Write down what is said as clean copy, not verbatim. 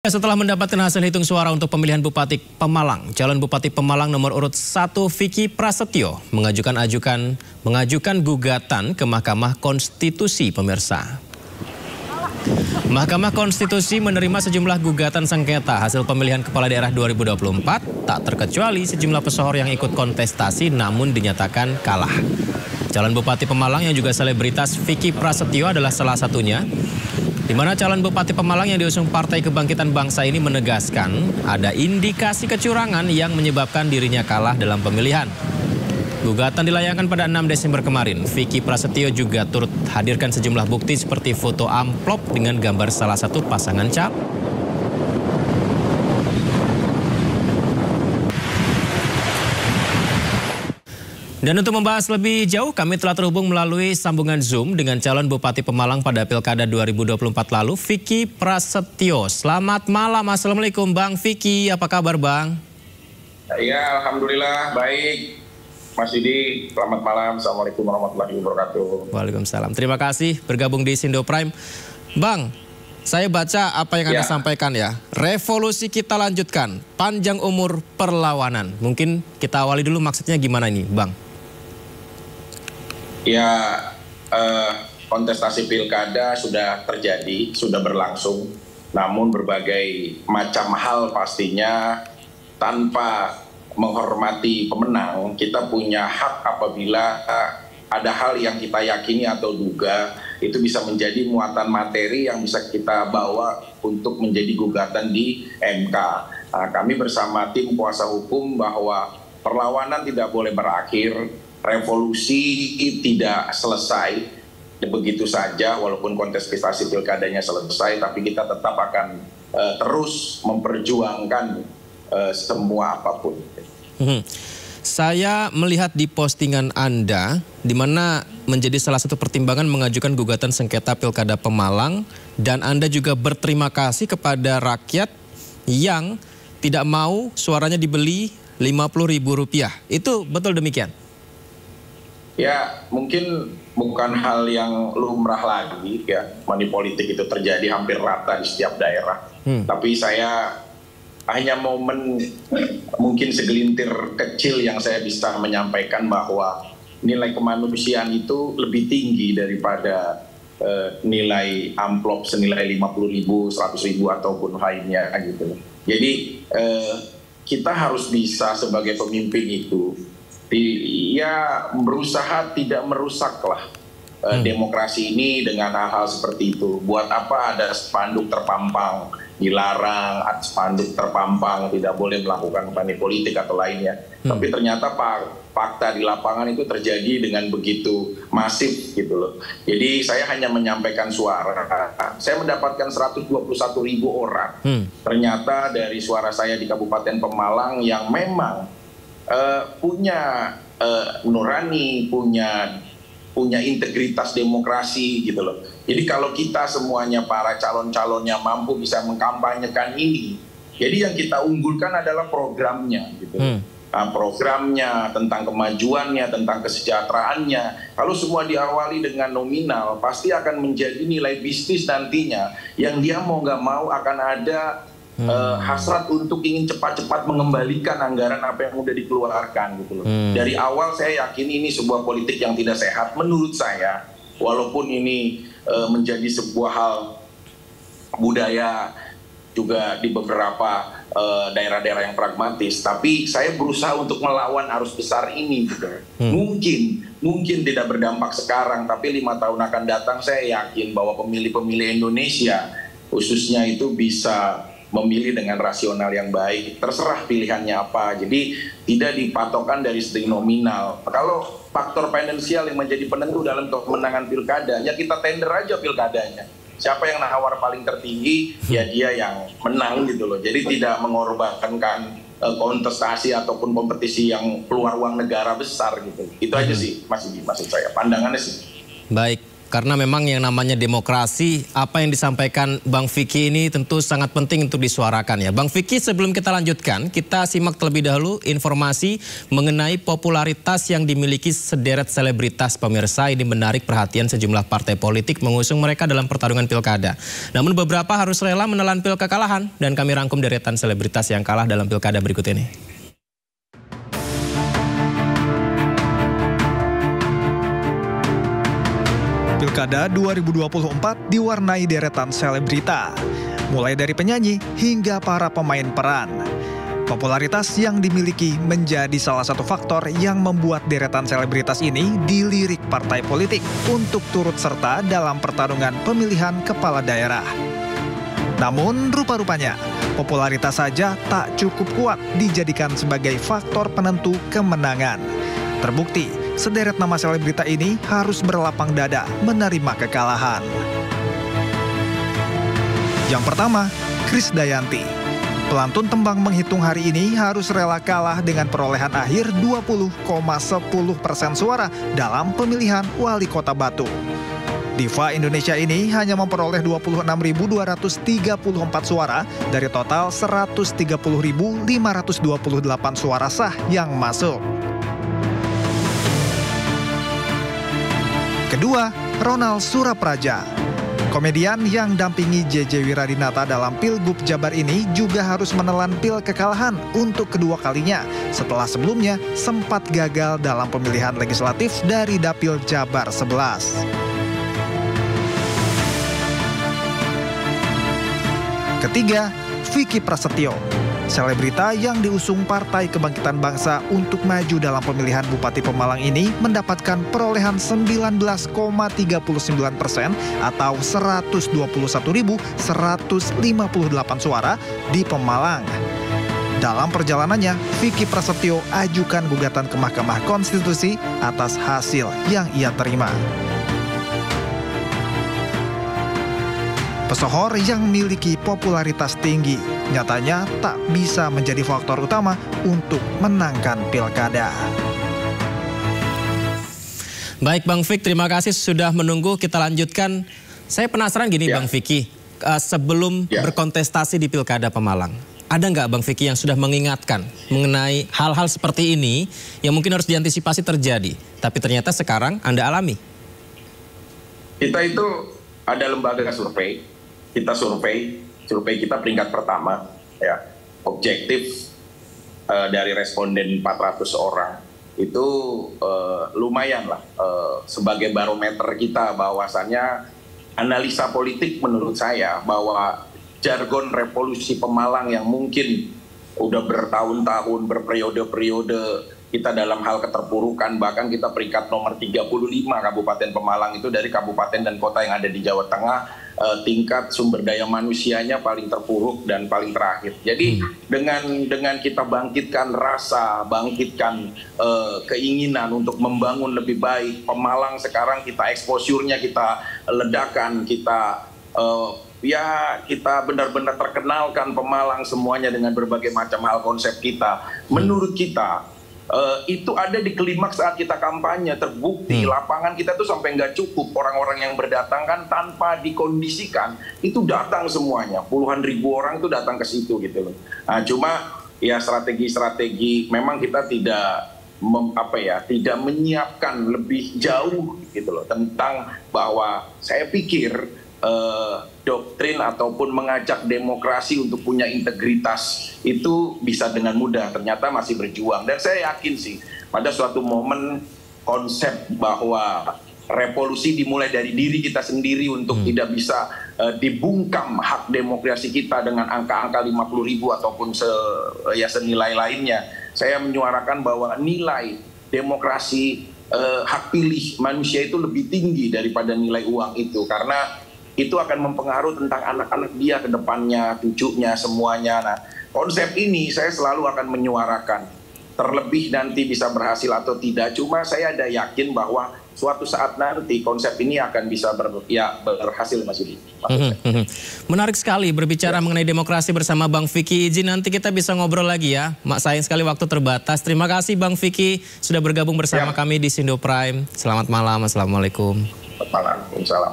Setelah mendapatkan hasil hitung suara untuk pemilihan Bupati Pemalang, calon Bupati Pemalang nomor urut 1 Vicky Prasetyo mengajukan gugatan ke Mahkamah Konstitusi, pemirsa. Mahkamah Konstitusi menerima sejumlah gugatan sengketa hasil pemilihan kepala daerah 2024, tak terkecuali sejumlah pesohor yang ikut kontestasi namun dinyatakan kalah. Calon Bupati Pemalang yang juga selebritas Vicky Prasetyo adalah salah satunya, di mana calon Bupati Pemalang yang diusung Partai Kebangkitan Bangsa ini menegaskan ada indikasi kecurangan yang menyebabkan dirinya kalah dalam pemilihan. Gugatan dilayangkan pada 6 Desember kemarin. Vicky Prasetyo juga turut hadirkan sejumlah bukti seperti foto amplop dengan gambar salah satu pasangan calon. Dan untuk membahas lebih jauh, kami telah terhubung melalui sambungan Zoom dengan calon Bupati Pemalang pada Pilkada 2024 lalu, Vicky Prasetyo. Selamat malam, Assalamualaikum Bang Vicky, apa kabar Bang? Ya, Alhamdulillah, baik. Mas Yudi, selamat malam, Assalamualaikum warahmatullahi wabarakatuh. Waalaikumsalam, terima kasih bergabung di Sindo Prime. Bang, saya baca apa yang Anda sampaikan ya. Revolusi kita lanjutkan, panjang umur perlawanan. Mungkin kita awali dulu maksudnya gimana ini Bang? Ya, kontestasi pilkada sudah terjadi, sudah berlangsung. Namun berbagai macam hal pastinya tanpa menghormati pemenang, kita punya hak apabila ada hal yang kita yakini atau duga itu bisa menjadi muatan materi yang bisa kita bawa untuk menjadi gugatan di MK. Nah, kami bersama tim kuasa hukum bahwa perlawanan tidak boleh berakhir, revolusi tidak selesai begitu saja, walaupun kontestasi pilkadanya selesai, tapi kita tetap akan terus memperjuangkan semua apapun. Saya melihat di postingan Anda, di mana menjadi salah satu pertimbangan mengajukan gugatan sengketa Pilkada Pemalang, dan Anda juga berterima kasih kepada rakyat yang tidak mau suaranya dibeli Rp50.000. Itu betul demikian? Ya, mungkin bukan hal yang lumrah lagi ya, money politik itu terjadi hampir rata di setiap daerah. Tapi saya hanya momen mungkin segelintir kecil yang saya bisa menyampaikan bahwa nilai kemanusiaan itu lebih tinggi daripada nilai amplop senilai 50.000, 100.000 ataupun lainnya gitu. Jadi kita harus bisa sebagai pemimpin itu ya berusaha tidak merusaklah demokrasi ini dengan hal-hal seperti itu. Buat apa ada spanduk terpampang dilarang, spanduk terpampang tidak boleh melakukan money politik atau lainnya. Tapi ternyata fakta di lapangan itu terjadi dengan begitu masif gitu loh. Jadi saya hanya menyampaikan suara. Saya mendapatkan 121.000 orang. Ternyata dari suara saya di Kabupaten Pemalang yang memang punya nurani, punya integritas demokrasi gitu loh. Jadi kalau kita semuanya para calon-calonnya mampu bisa mengkampanyekan ini, jadi yang kita unggulkan adalah programnya gitu. Nah, programnya, tentang kemajuannya, tentang kesejahteraannya. Kalau semua diawali dengan nominal, pasti akan menjadi nilai bisnis nantinya yang dia mau nggak mau akan ada hasrat untuk ingin cepat-cepat mengembalikan anggaran apa yang sudah dikeluarkan gitu loh. Dari awal saya yakin ini sebuah politik yang tidak sehat menurut saya, walaupun ini menjadi sebuah hal budaya juga di beberapa daerah-daerah yang pragmatis, tapi saya berusaha untuk melawan arus besar ini gitu. Mungkin tidak berdampak sekarang, tapi 5 tahun akan datang saya yakin bahwa pemilih-pemilih Indonesia khususnya itu bisa memilih dengan rasional yang baik, terserah pilihannya apa. Jadi tidak dipatokkan dari segi nominal. Kalau faktor finansial yang menjadi penentu dalam kemenangan pilkada, ya kita tender aja pilkadanya. Siapa yang nawar paling tertinggi, ya dia yang menang gitu loh. Jadi tidak mengorbankan kontestasi ataupun kompetisi yang keluar uang negara besar gitu. Itu aja sih maksud saya, pandangannya sih. Baik. Karena memang yang namanya demokrasi, apa yang disampaikan Bang Vicky ini tentu sangat penting untuk disuarakan ya. Bang Vicky, sebelum kita lanjutkan, kita simak terlebih dahulu informasi mengenai popularitas yang dimiliki sederet selebritas pemirsa. Ini menarik perhatian sejumlah partai politik mengusung mereka dalam pertarungan pilkada. Namun beberapa harus rela menelan pil kekalahan, dan kami rangkum deretan selebritas yang kalah dalam pilkada berikut ini. Pilkada 2024 diwarnai deretan selebrita, mulai dari penyanyi hingga para pemain peran. Popularitas yang dimiliki menjadi salah satu faktor yang membuat deretan selebritas ini dilirik partai politik untuk turut serta dalam pertarungan pemilihan kepala daerah. Namun rupa-rupanya, popularitas saja tak cukup kuat dijadikan sebagai faktor penentu kemenangan. Terbukti, sederet nama selebrita ini harus berlapang dada menerima kekalahan. Yang pertama, Krisdayanti. Pelantun tembang menghitung hari ini harus rela kalah dengan perolehan akhir 20,10% suara dalam pemilihan wali kota Batu. Diva Indonesia ini hanya memperoleh 26.234 suara dari total 130.528 suara sah yang masuk. Kedua, Ronald Surapraja. Komedian yang dampingi JJ Wiradinata dalam Pilgub Jabar ini juga harus menelan pil kekalahan untuk kedua kalinya setelah sebelumnya sempat gagal dalam pemilihan legislatif dari Dapil Jabar 11. Ketiga, Vicky Prasetyo. Selebrita yang diusung Partai Kebangkitan Bangsa untuk maju dalam pemilihan Bupati Pemalang ini mendapatkan perolehan 19,39% atau 121.158 suara di Pemalang. Dalam perjalanannya, Vicky Prasetyo ajukan gugatan ke Mahkamah Konstitusi atas hasil yang ia terima. Pesohor yang memiliki popularitas tinggi nyatanya tak bisa menjadi faktor utama untuk menangkan pilkada. Baik Bang Vicky, terima kasih sudah menunggu. Kita lanjutkan. Saya penasaran gini Bang Vicky, sebelum berkontestasi di pilkada Pemalang, ada nggak Bang Vicky yang sudah mengingatkan mengenai hal-hal seperti ini yang mungkin harus diantisipasi terjadi, tapi ternyata sekarang Anda alami? Kita itu ada lembaga survei. Kita survei kita peringkat pertama, ya, objektif dari responden 400 orang itu lumayan lah sebagai barometer kita, bahwasannya analisa politik menurut saya bahwa jargon revolusi Pemalang yang mungkin udah bertahun-tahun, berperiode-periode kita dalam hal keterpurukan, bahkan kita peringkat nomor 35 Kabupaten Pemalang itu dari kabupaten dan kota yang ada di Jawa Tengah, tingkat sumber daya manusianya paling terpuruk dan paling terakhir. Jadi dengan kita bangkitkan rasa, bangkitkan keinginan untuk membangun lebih baik Pemalang, sekarang kita exposure-nya kita ledakan, kita kita benar-benar terkenalkan Pemalang semuanya dengan berbagai macam hal konsep kita. Menurut kita itu ada di klimaks saat kita kampanye. Terbukti lapangan kita tuh sampai nggak cukup, orang-orang yang berdatang kan tanpa dikondisikan itu datang semuanya, puluhan ribu orang itu datang ke situ gitu loh. Nah, cuma ya strategi-strategi memang kita tidak tidak menyiapkan lebih jauh gitu loh tentang bahwa saya pikir doktrin ataupun mengajak demokrasi untuk punya integritas itu bisa dengan mudah, ternyata masih berjuang. Dan saya yakin sih pada suatu momen konsep bahwa revolusi dimulai dari diri kita sendiri untuk tidak bisa dibungkam hak demokrasi kita dengan angka-angka 50.000 ataupun senilai lainnya. Saya menyuarakan bahwa nilai demokrasi hak pilih manusia itu lebih tinggi daripada nilai uang itu, karena itu akan mempengaruhi tentang anak-anak dia ke depannya, cucunya, semuanya. Nah, konsep ini saya selalu akan menyuarakan. Terlebih nanti bisa berhasil atau tidak, cuma saya ada yakin bahwa suatu saat nanti konsep ini akan bisa berhasil, Mas Yudi. Menarik sekali berbicara mengenai demokrasi bersama Bang Vicky. Izin nanti kita bisa ngobrol lagi ya. Sayang sekali waktu terbatas. Terima kasih Bang Vicky sudah bergabung bersama kami di Sindo Prime. Selamat malam, Assalamualaikum. malam. Salam.